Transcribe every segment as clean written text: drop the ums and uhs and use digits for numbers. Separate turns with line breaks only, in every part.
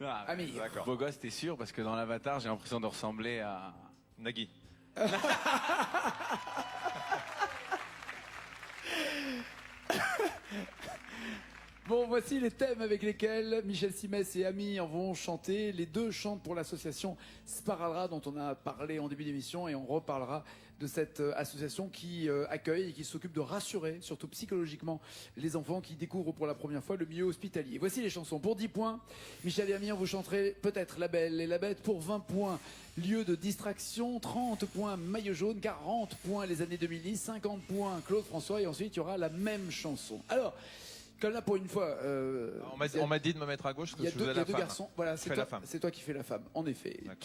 Ah,
Amir.
D'accord.
beau gosse, t'es sûr? Parce que dans l'avatar, j'ai l'impression de ressembler à...
Nagui.
Bon, voici les thèmes avec lesquels Michel Simès et Amir vont chanter. Les deux chantent pour l'association Sparadrap dont on a parlé en début d'émission et on reparlera de cette association qui accueille et qui s'occupe de rassurer, surtout psychologiquement, les enfants qui découvrent pour la première fois le milieu hospitalier. Voici les chansons. Pour 10 points, Michel et Amir, vous chanterez peut-être La Belle et la Bête. Pour 20 points, Lieu de distraction. 30 points, Maillot jaune. 40 points, Les années 2010. 50 points, Claude François. Et ensuite, il y aura la même chanson. Alors... Comme là, pour une fois,
On m'a dit de me mettre à gauche parce
il y
que
a
je faisais
deux
la femme.
garçons. Voilà,
fais la femme.
c'est toi qui fais la femme. En effet.
D'accord.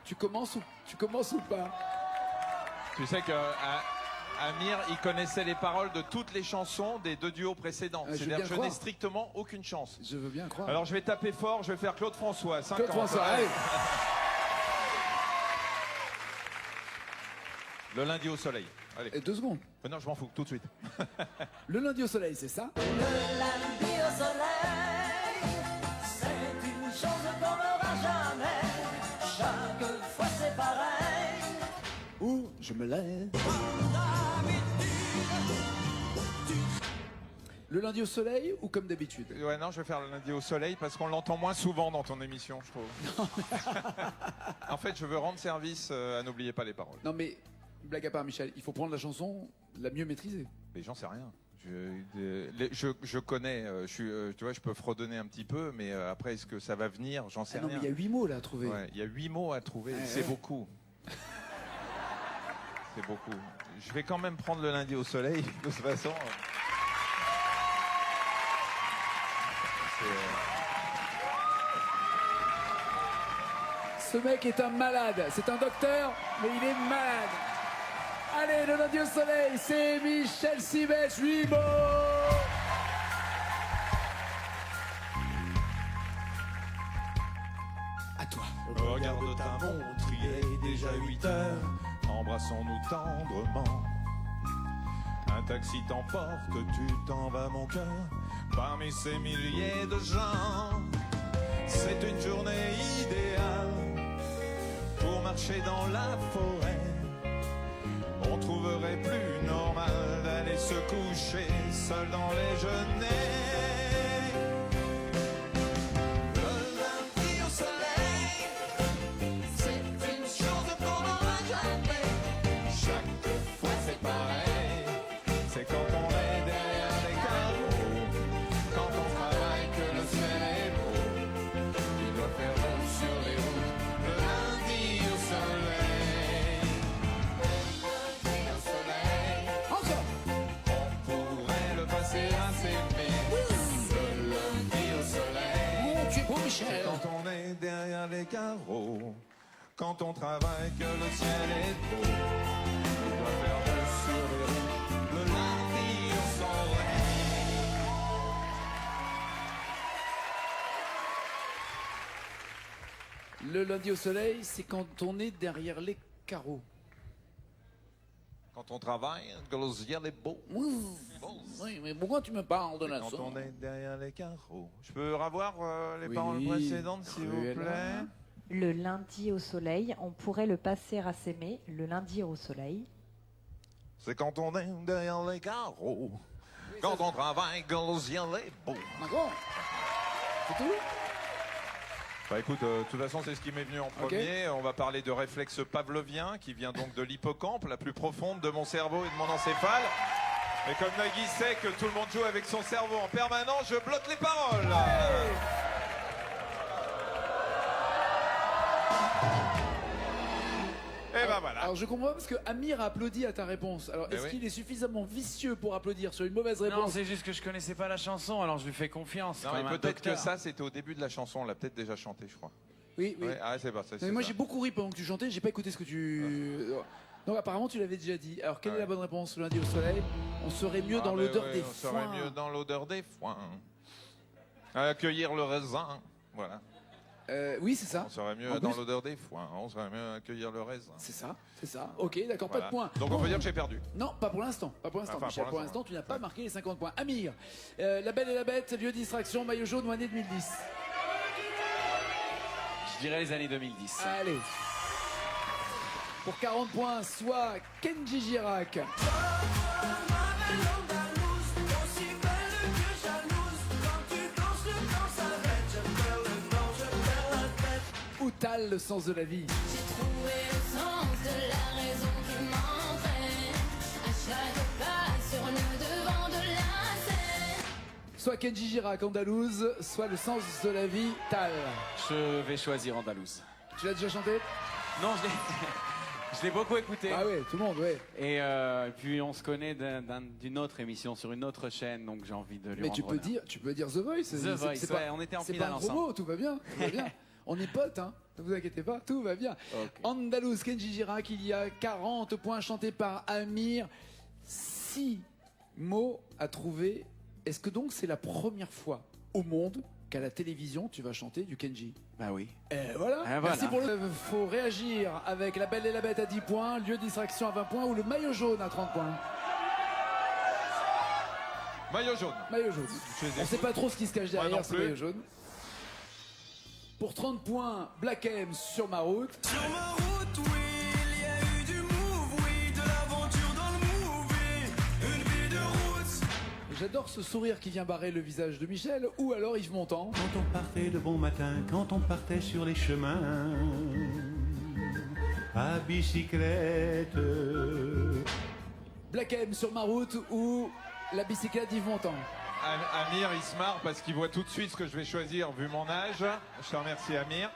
Tu commences ou pas?
Tu sais que Amir, il connaissait les paroles de toutes les chansons des deux duos précédents.
Je veux
C'est-à-dire
bien
que je
croire.
n'ai strictement aucune chance.
Je veux bien croire.
Alors je vais taper fort, je vais faire Claude François. 50.
Claude François, allez.
Le lundi au soleil. Allez.
Et 2 secondes.
Non, je m'en fous, tout de suite.
Le lundi au soleil, c'est ça?
Le lundi au soleil, c'est une chose qu'on n'aura jamais. Chaque fois c'est pareil.
Ou je me lève. Le lundi au soleil ou comme d'habitude?
Ouais, non, je vais faire le lundi au soleil parce qu'on l'entend moins souvent dans ton émission, je trouve. En fait, je veux rendre service à N'oubliez pas les paroles.
Non mais, blague à part Michel, il faut prendre la chanson la mieux maîtrisée.
Mais j'en sais rien. Je connais, tu vois, je peux fredonner un petit peu, mais après, est-ce que ça va venir? J'en sais
Ah non
rien.
mais il y a 8 mots là à trouver.
Ouais, il y a 8 mots à trouver, c'est beaucoup. C'est beaucoup. Je vais quand même prendre le lundi au soleil, de toute façon.
Ce mec est un malade. C'est un docteur, mais il est malade. Allez, le lundi au soleil, c'est Michel Simès, 8 mots. À toi.
Regarde ta montre, il est déjà 8 heures. Embrassons-nous tendrement. Un taxi t'emporte, tu t'en vas mon cœur. Parmi ces milliers de gens, c'est une journée idéale pour marcher dans la forêt. On trouverait plus normal d'aller se coucher seul dans les genêts. Le lundi au soleil, c'est une chose qu'on n'aura jamais. Chaque fois c'est pareil, c'est quand on est derrière les carreaux, quand on travaille que le ciel est beau. Il doit faire beau sur les routes, le lundi au soleil. Le lundi au soleil,
Encore.
on pourrait le passer à s'aimer. Le lundi au soleil,
Mon Dieu, beau Michel.
quand on est derrière les carreaux, quand on travaille que le ciel est beau. Il doit faire beau sur les routes, le lundi au soleil.
Le lundi au soleil, c'est quand on est derrière les carreaux.
Quand on travaille, que le ciel est beau.
Oui, mais pourquoi tu me parles de la
Quand
sonde?
on est derrière les carreaux. Je peux revoir les
Oui,
paroles précédentes, s'il vous
Cruella.
plaît?
Le lundi au soleil, on pourrait le passer à s'aimer. Le lundi au soleil.
C'est quand on est derrière les carreaux. Quand on travaille, que le ciel est beau.
D'accord. C'est tout?
Bah écoute, de toute façon, c'est ce qui m'est venu en premier. On va parler de réflexe pavlovien, qui vient donc de l'hippocampe, la plus profonde de mon cerveau et de mon encéphale. Et comme Nagui sait que tout le monde joue avec son cerveau en permanence, je bloque les paroles. Et ben voilà.
Alors je comprends pas parce que Amir a applaudi à ta réponse. Alors est-ce
oui.
qu'il est suffisamment vicieux pour applaudir sur une mauvaise
Non,
réponse?
c'est juste que je connaissais pas la chanson, alors je lui fais confiance.
Non,
comme
mais
un
peut-être que
docteur.
ça, c'était au début de la chanson. On l'a peut-être déjà chanté, je crois.
Oui, oui.
Ouais, ah, c'est pas ça.
Non, mais moi j'ai beaucoup ri pendant que tu chantais, j'ai pas écouté ce que tu... Donc apparemment tu l'avais déjà dit. Alors quelle est la bonne réponse? Le lundi au soleil, on serait mieux dans l'odeur des
On serait
foins.
mieux dans l'odeur des foins. Accueillir le raisin. Voilà.
Oui, c'est ça.
On serait mieux
En
dans
plus-
l'odeur des foins. On serait mieux accueillir le raisin.
C'est ça, c'est ça. Ok, d'accord,
Voilà.
pas de points.
Donc on peut dire que j'ai perdu.
Non, pas pour l'instant. Pas pour l'instant,
Enfin,
Michel.
pour
Pour
l'instant,
l'instant, tu n'as pas marqué les 50 points. Amir, La Belle et la Bête, lieu de distraction, Maillot jaune ou année 2010?
Je dirais les années 2010.
Allez. Pour 40 points, soit Kenji Girac. Ou Tal, le sens de la vie.
J'ai trouvé le sens de la raison qui m'entraîne à chaque pas sur le devant de la scène.
Soit Kenji Girac, Andalouse, soit le sens de la vie, Tal.
Je vais choisir Andalouse.
Tu l'as déjà chanté?
Non, je l'ai beaucoup écouté.
Ah ouais, tout le monde, ouais.
Et puis on se connaît d'une autre émission sur une autre chaîne, donc j'ai envie de lui
Mais
rendre
tu peux dire The Voice.
The Voice, ouais, on était en
c'est
finale
pas un
ensemble.
gros mot, tout va bien, tout va bien. On est potes, hein. Ne vous inquiétez pas, tout va bien.
Ok.
Andalouse, Kenji Girac, il y a 40 points chantés par Amir. 6 mots à trouver. Est-ce que donc c'est la première fois au monde qu'à la télévision tu vas chanter du Kenji?
Bah oui.
Et voilà.
Ah, voilà.
Merci pour le. Faut réagir avec La Belle et la Bête à 10 points, Lieu de distraction à 20 points ou le maillot jaune à 30 points.
Maillot jaune.
Maillot jaune. On sait pas trop ce qui se cache
Moi
derrière
non
ce
plus.
maillot jaune. Pour 30 points, Black M sur ma route.
Sur ma route, oui, il y a eu du move, oui, de l'aventure dans le movie, une vie de route.
J'adore ce sourire qui vient barrer le visage de Michel ou alors Yves Montand.
Quand on partait de bon matin, quand on partait sur les chemins, à bicyclette.
Black M sur ma route ou la bicyclette d'Yves Montand.
Amir, il se marre parce qu'il voit tout de suite ce que je vais choisir vu mon âge. Je te remercie, Amir.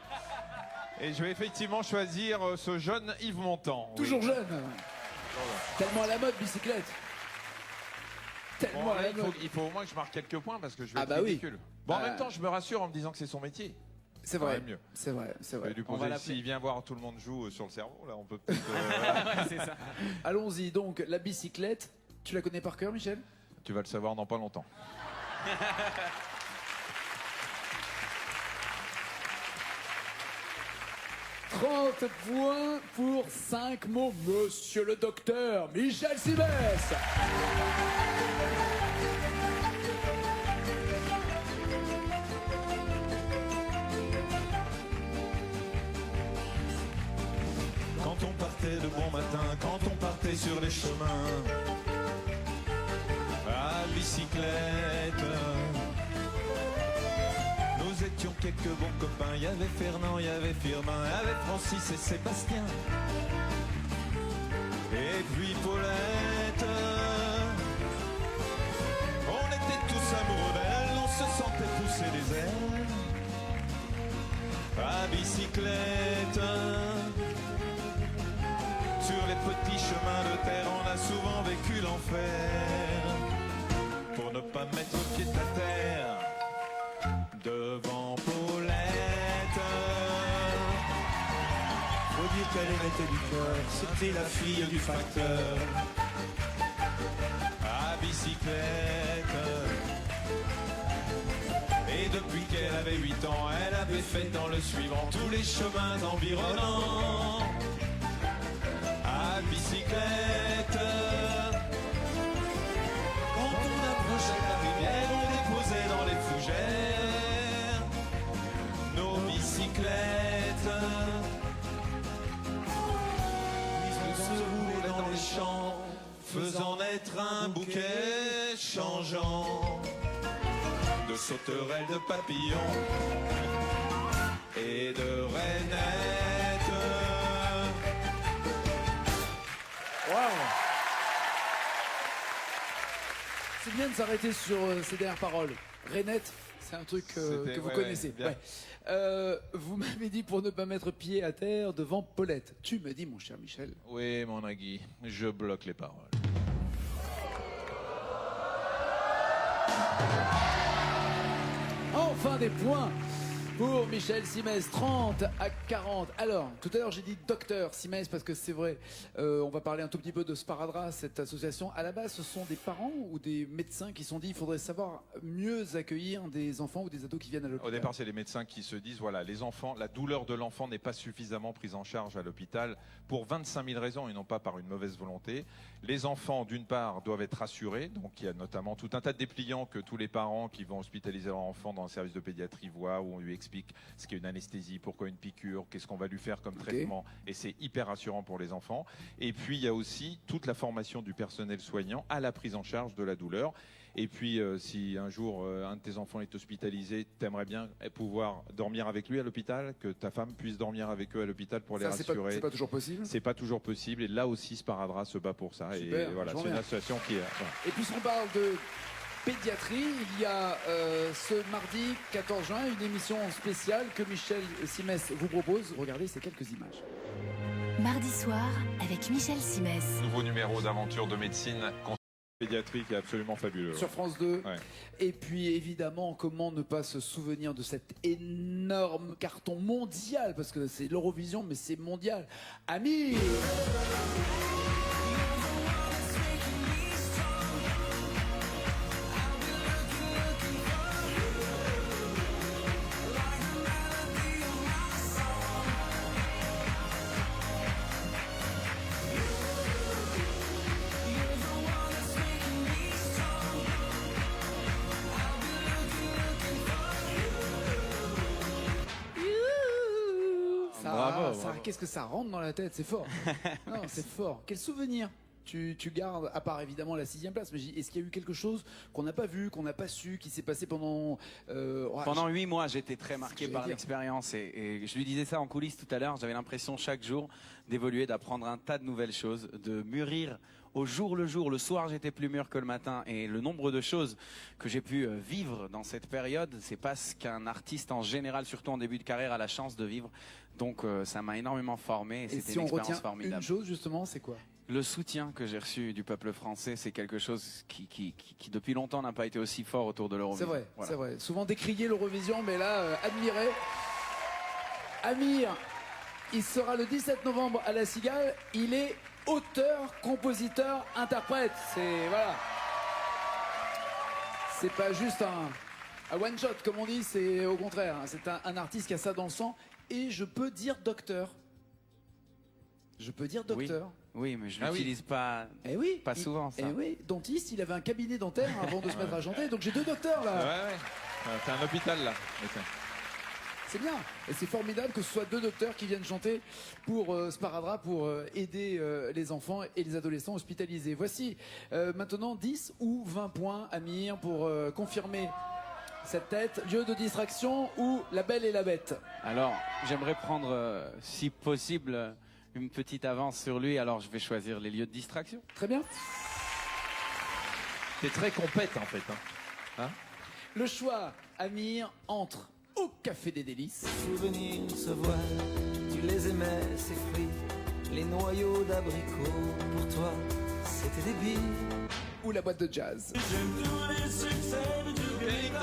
Et je vais effectivement choisir ce jeune Yves Montand. Oui.
Toujours jeune. Tellement à la mode bicyclette. Tellement
Bon,
à
là,
la mode.
il faut au moins que je marque quelques points parce que je vais
Ah
être
bah oui.
ridicule. Bon, en
Ah.
même temps, je me rassure en me disant que c'est son métier.
C'est
quand
vrai.
même mieux.
C'est vrai, c'est
Je vais
vrai.
lui
On va
poser,
l'appeler.
s'il vient voir tout le monde joue sur le cerveau, là, on peut peut-être...
C'est ça.
Allons-y donc, la bicyclette. Tu la connais par cœur, Michel?
tu vas le savoir dans pas longtemps.
« 30 points pour 5 mots, Monsieur le Docteur Michel Simès.
Quand on partait de bon matin, quand on partait sur les chemins, à bicyclette, nous étions quelques bons copains. Il y avait Fernand, il y avait Firmin, il y avait Francis et Sébastien. Et puis Paulette. On était tous amoureux d'elle, on se sentait pousser des ailes. À bicyclette. Sur les petits chemins de terre, on a souvent vécu l'enfer. Pour ne pas mettre pied à terre, devant Paulette.
Faut dire qu'elle était du cœur, c'était la fille du facteur.
À bicyclette. Et depuis qu'elle avait 8 ans, elle avait fait dans le suivant tous les chemins environnants. À bicyclette. Quand on approchait la rivière, on déposait dans les fougères nos bicyclettes. Puis on se roulait dans les champs, faisant naître un bouquet changeant de sauterelles, de papillons et de rainettes.
C'est bien de s'arrêter sur ces dernières paroles. Renette, c'est un truc
C'était-
que vous
ouais,
connaissez.
ouais, bien.
Ouais. Vous m'avez dit pour ne pas mettre pied à terre devant Paulette. Tu me dis, mon cher Michel.
Oui, mon Nagui, je bloque les paroles.
Enfin des points pour Michel Simès, 30 à 40. Alors, tout à l'heure j'ai dit docteur Simès parce que c'est vrai, on va parler un tout petit peu de Sparadrap, cette association. À la base, ce sont des parents ou des médecins qui se sont dit il faudrait savoir mieux accueillir des enfants ou des ados qui viennent à l'hôpital.
Au départ, c'est les médecins qui se disent, voilà, les enfants, la douleur de l'enfant n'est pas suffisamment prise en charge à l'hôpital pour 25 000 raisons et non pas par une mauvaise volonté. Les enfants, d'une part, doivent être rassurés. Donc, il y a notamment tout un tas de dépliants que tous les parents qui vont hospitaliser leur enfant dans un service de pédiatrie voient où on lui explique explique ce qu'est une anesthésie, pourquoi une piqûre, qu'est-ce qu'on va lui faire comme traitement. Et c'est hyper rassurant pour les enfants. Et puis, il y a aussi toute la formation du personnel soignant à la prise en charge de la douleur. Et puis, si un jour, un de tes enfants est hospitalisé, t'aimerais bien pouvoir dormir avec lui à l'hôpital, que ta femme puisse dormir avec eux à l'hôpital pour les rassurer.
C'est pas toujours possible.
C'est pas toujours possible. Et là aussi, Sparadrap se bat pour ça.
Super,
et voilà,
j'en
c'est une
reviens.
association qui est... voilà.
Et puisqu'on parle de pédiatrie, il y a ce mardi 14 juin une émission spéciale que Michel Simès vous propose. Regardez ces quelques images.
Mardi soir avec Michel Simès.
Nouveau numéro d'aventure de médecine pédiatrique est absolument fabuleux.
Sur France 2.
Ouais.
Et puis évidemment, comment ne pas se souvenir de cet énorme carton mondial, parce que c'est l'Eurovision, mais c'est mondial. Amir.
Bravo,
Ça,
bravo.
qu'est-ce que ça rentre dans la tête, c'est fort. Non, c'est fort. Quel souvenir tu gardes, à part évidemment la 6e place, mais est-ce qu'il y a eu quelque chose qu'on n'a pas vu, qu'on n'a pas su, qui s'est passé pendant...
Pendant 8 mois, j'étais très marqué
j'allais
par
dire.
l'expérience et je lui disais ça en coulisses tout à l'heure. J'avais l'impression chaque jour d'évoluer, d'apprendre un tas de nouvelles choses, de mûrir au jour le jour. Le soir, j'étais plus mûr que le matin et le nombre de choses que j'ai pu vivre dans cette période, c'est pas ce qu'un artiste en général, surtout en début de carrière, a la chance de vivre. Donc ça m'a énormément formé et
Et
c'était
si
une
on retient
expérience formidable.
une chose justement, c'est quoi?
Le soutien que j'ai reçu du peuple français, c'est quelque chose qui depuis longtemps n'a pas été aussi fort autour de
C'est
l'Eurovision.
vrai,
Voilà.
c'est vrai. Souvent décrié l'Eurovision, mais là, admiré. Amir, il sera le 17 novembre à La Cigale. Il est auteur, compositeur, interprète. C'est voilà. C'est pas juste un one shot comme on dit. C'est au contraire. Hein. C'est un artiste qui a ça dans le sang. Et je peux dire docteur. Je peux dire docteur.
Oui, mais je
Ah oui.
l'utilise pas.
Eh oui.
Pas souvent, ça.
Eh oui. Dentiste, il avait un cabinet dentaire avant de se mettre à chanter. Donc j'ai deux docteurs là.
Ouais. C'est un hôpital là.
C'est bien. Et c'est formidable que ce soit deux docteurs qui viennent chanter pour Sparadrap, pour aider les enfants et les adolescents hospitalisés. Voici maintenant 10 ou 20 points, Amir, pour confirmer cette tête. Lieu de distraction ou La Belle et la Bête.
Alors, j'aimerais prendre, si possible, une petite avance sur lui. Alors, je vais choisir les lieux de distraction.
Très bien.
T'es très compète en fait. Hein.
Le choix, Amir, entre au Café des Délices.
Souvenirs se voilent, tu les aimais, ces fruits, les noyaux d'abricots, pour toi, c'était des billes.
Ou la boîte de jazz.
J'aime tous les succès de Duke Ellington,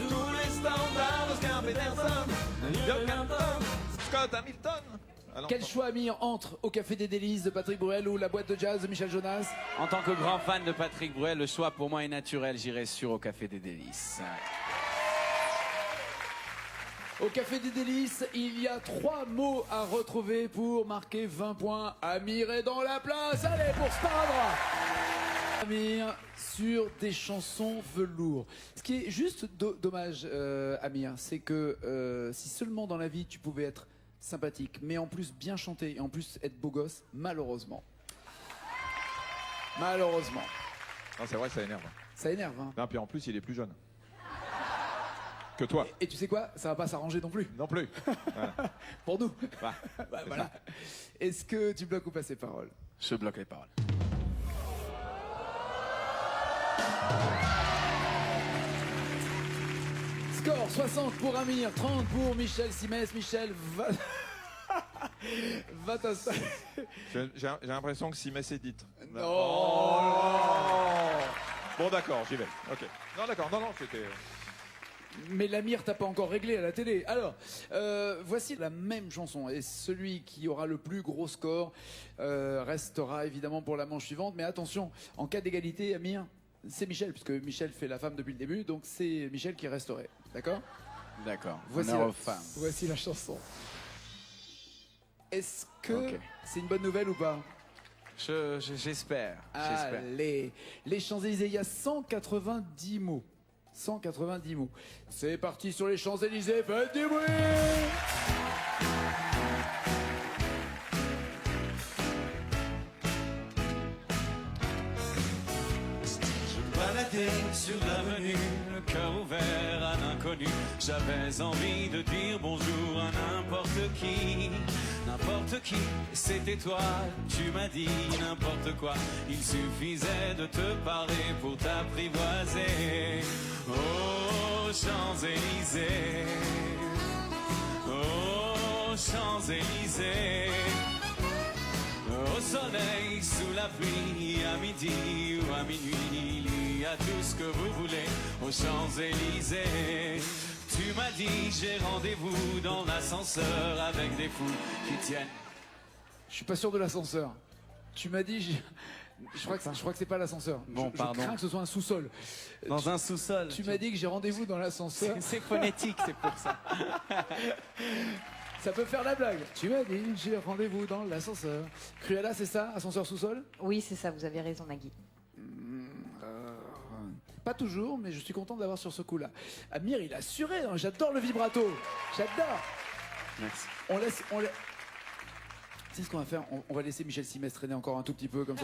tous les standards d'Oscar Peterson, Duke Ellington,
Scott Hamilton. Alors,
Quel choix, Amir, entre au Café des Délices de Patrick Bruel ou la boîte de jazz de Michel Jonas?
En tant que grand fan de Patrick Bruel, le choix pour moi est naturel. J'irai sur Au Café des Délices.
Au Café des Délices, il y a 3 mots à retrouver pour marquer 20 points. Amir est dans la place. Allez, pour Sparadrap. Amir sur des chansons velours. Ce qui est juste dommage, Amir, c'est que si seulement dans la vie tu pouvais être sympathique, mais en plus bien chanter et en plus être beau gosse, malheureusement. Malheureusement.
non, c'est vrai, ça énerve.
Ça énerve, hein.
Non, puis en plus, il est plus jeune que toi.
Et tu sais quoi? Ça va pas s'arranger non plus.
Non plus.
Pour nous.
Bah,
Bah, voilà. Est-ce que tu bloques ou pas ces paroles?
Je bloque les paroles.
Score 60 pour Amir, 30 pour Michel Simès. Michel va... va t'installer.
J'ai l'impression que Simès édite.
Oh.
Bon, d'accord, j'y vais. Ok. Non, d'accord. Non, c'était.
Mais l'Amir t'as pas encore réglé à la télé. Alors, voici la même chanson. Et celui qui aura le plus gros score restera évidemment pour la manche suivante. Mais attention, en cas d'égalité, Amir, c'est Michel, puisque Michel fait la femme depuis le début. Donc c'est Michel qui resterait. D'accord?
D'accord.
Voici,
Honneur aux femmes.
voici la chanson. Est-ce que
Ok.
c'est une bonne nouvelle ou pas?
J'espère. J'espère.
Allez, les Champs-Élysées, il y a 190 mots. 190 mots. C'est parti sur les Champs-Élysées, faites du bruit!
Baladé sur l'avenue, le cœur ouvert à l'inconnu. J'avais envie de dire bonjour à n'importe qui, c'était toi. Tu m'as dit n'importe quoi, il suffisait de te parler pour t'apprivoiser. Oh Champs-Élysées, oh Champs-Élysées. Au soleil, sous la pluie, à midi ou à minuit, il y a tout ce que vous voulez aux Champs-Élysées. Tu m'as dit j'ai rendez-vous dans l'ascenseur avec des fous qui tiennent.
Je suis pas sûr de l'ascenseur. Tu m'as dit, je crois que c'est pas l'ascenseur.
Bon,
je
pardon.
crains que ce soit un sous-sol.
Dans un sous-sol.
Tu m'as dit que j'ai rendez-vous dans l'ascenseur.
C'est phonétique, c'est pour ça.
Ça peut faire la blague. Tu m'as dit, j'ai rendez-vous dans l'ascenseur. Cruella, c'est ça? Ascenseur sous-sol?
Oui, c'est ça, vous avez raison, Nagui.
Pas toujours, mais je suis content d'avoir sur ce coup-là. Amir, il a assuré. Hein, j'adore le vibrato. J'adore.
Merci.
On laisse. Tu sais ce qu'on va faire? On va laisser Michel Simès traîner encore un tout petit peu comme ça.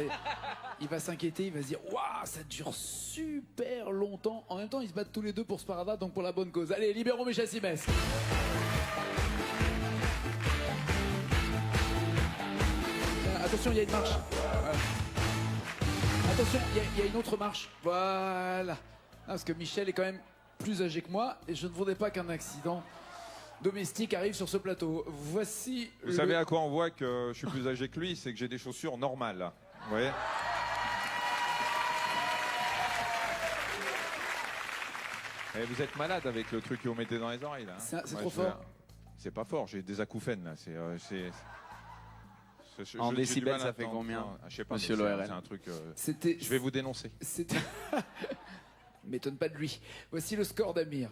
Il va s'inquiéter, il va se dire waouh, ça dure super longtemps. En même temps, ils se battent tous les deux pour Sparadrap, donc pour la bonne cause. Allez, libérons Michel Simès. Attention, il y a une marche. Voilà. Attention, il y a une autre marche. Voilà. Non, parce que Michel est quand même plus âgé que moi et je ne voudrais pas qu'un accident domestique arrive sur ce plateau. Voici.
Vous savez à quoi on voit que je suis plus âgé que lui? C'est que j'ai des chaussures normales. Vous voyez? Et vous êtes malade avec le truc que vous mettez dans les oreilles là. Hein.
C'est trop fort.
C'est pas fort, j'ai des acouphènes là.
En
j'ai
décibels,
du mal à
ça fait
entendre.
combien,
Je sais pas,
monsieur
mais
l'ORL?
c'est un truc.
C'était.
Je vais vous dénoncer.
C'était. M'étonne pas de lui. Voici le score d'Amir.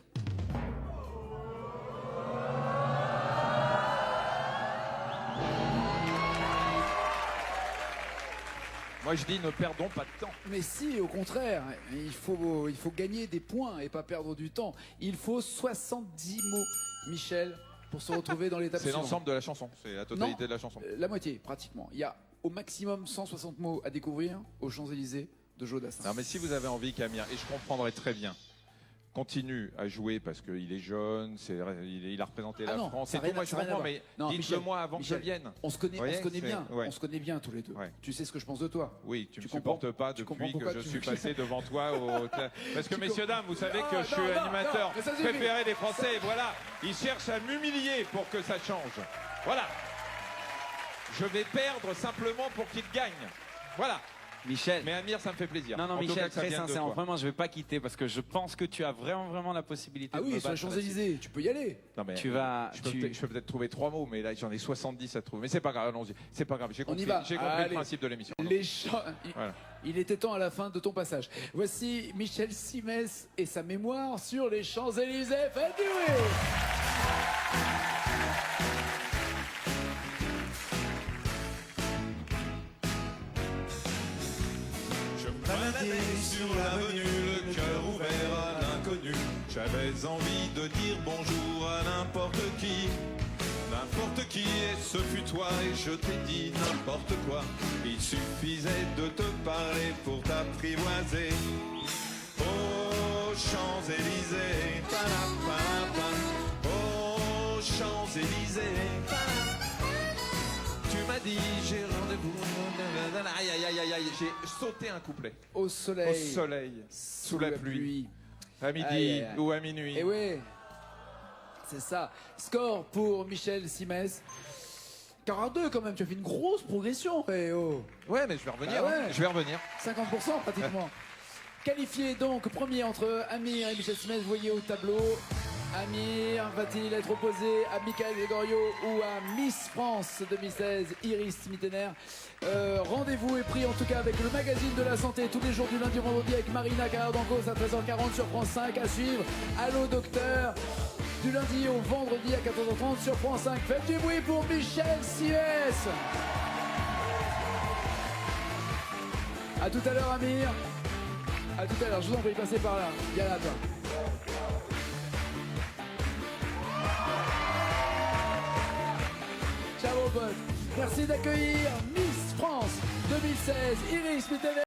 Moi je dis ne perdons pas de temps.
Mais si, au contraire, il faut gagner des points et pas perdre du temps. Il faut 70 mots, Michel, pour se retrouver dans l'étape
C'est
suivante.
l'ensemble de la chanson, c'est la totalité
Non,
de la chanson.
La moitié, pratiquement. Il y a au maximum 160 mots à découvrir aux Champs-Élysées de Joe Dassin.
Non mais si vous avez envie qu'Amir, et je comprendrai très bien, continue à jouer parce qu'il est jeune, il a représenté la
non,
France
ça
et
a
tout,
rien
moi
à-
je
ça a rien à
comprends,
voir.
mais
Non,
dites-le
Michel,
moi avant
Michel,
que je vienne.
On se connaît,
Voyez,
on se connaît bien.
c'est- ouais.
On se connaît bien tous les deux.
Ouais.
Tu sais ce que je pense de toi.
Oui, tu me
comprends-
supportes pas
tu comprends
depuis
pourquoi
que je
tu
suis
veux-
passé devant toi au... Parce que
Tu
messieurs, dames, vous savez que
Non,
je suis
non, non,
animateur
non, mais ça suffit.
préféré des Français et voilà, ils cherchent à m'humilier pour que ça change. Voilà. Je vais perdre simplement pour qu'ils gagnent. Voilà.
Michel.
Mais Amir, ça me fait plaisir.
Non,
En tout
Michel,
cas, que ça
très
vienne de
sincèrement,
toi.
vraiment, je vais pas quitter parce que je pense que tu as vraiment la possibilité
Ah
de me
oui, sur les
battre là-dessus.
Champs-Élysées, tu peux y aller.
Non, mais,
Tu vas-
Je peux
tu-
peut-être trouver 3 mots, mais là j'en ai 70 à trouver. Mais c'est pas grave, allons-y. C'est pas grave, j'ai
On y
compris,
va.
j'ai compris
Allez.
le principe de l'émission.
Les champs...
Voilà.
Il était temps à la fin de ton passage. Voici Michel Simès et sa mémoire sur les Champs-Élysées. Faites du bruit.
Je me baladais sur l'avenue, le cœur ouvert à l'inconnu. J'avais envie de dire bonjour à n'importe qui. N'importe qui, et ce fut toi, et je t'ai dit n'importe quoi. Il suffisait de te parler pour t'apprivoiser. Oh Champs-Élysées, pa-la-pa-la-pa. Oh Champs-Élysées, tu m'as dit j'ai rendez-vous. Aïe aïe aïe aïe aïe, j'ai sauté un couplet.
Au soleil.
Au soleil, sous la pluie, à midi
Aïe, aïe, aïe.
ou à minuit.
Et oui, c'est ça. Score pour Michel Simès. 42 quand même, tu as fait une grosse progression. Eh oh.
Ouais, mais je vais revenir.
Ah ouais.
Hein. Je vais revenir.
50% pratiquement. Qualifié donc premier entre Amir et Michel Simès, vous voyez au tableau. Amir va-t-il être opposé à Michael Gregorio ou à Miss France 2016, Iris Mittener? Rendez-vous est pris en tout cas avec le magazine de la santé tous les jours du lundi au vendredi avec Marina Carrère-Dancos à 13h40 sur France 5 à suivre. Allô docteur, du lundi au vendredi à 14h30 sur France 5. Faites du bruit pour Michel Simès. À tout à l'heure Amir. À tout à l'heure, je vous en prie, passez par là. Viens là toi. au vote. Merci d'accueillir Miss France 2016, Iris Mittener.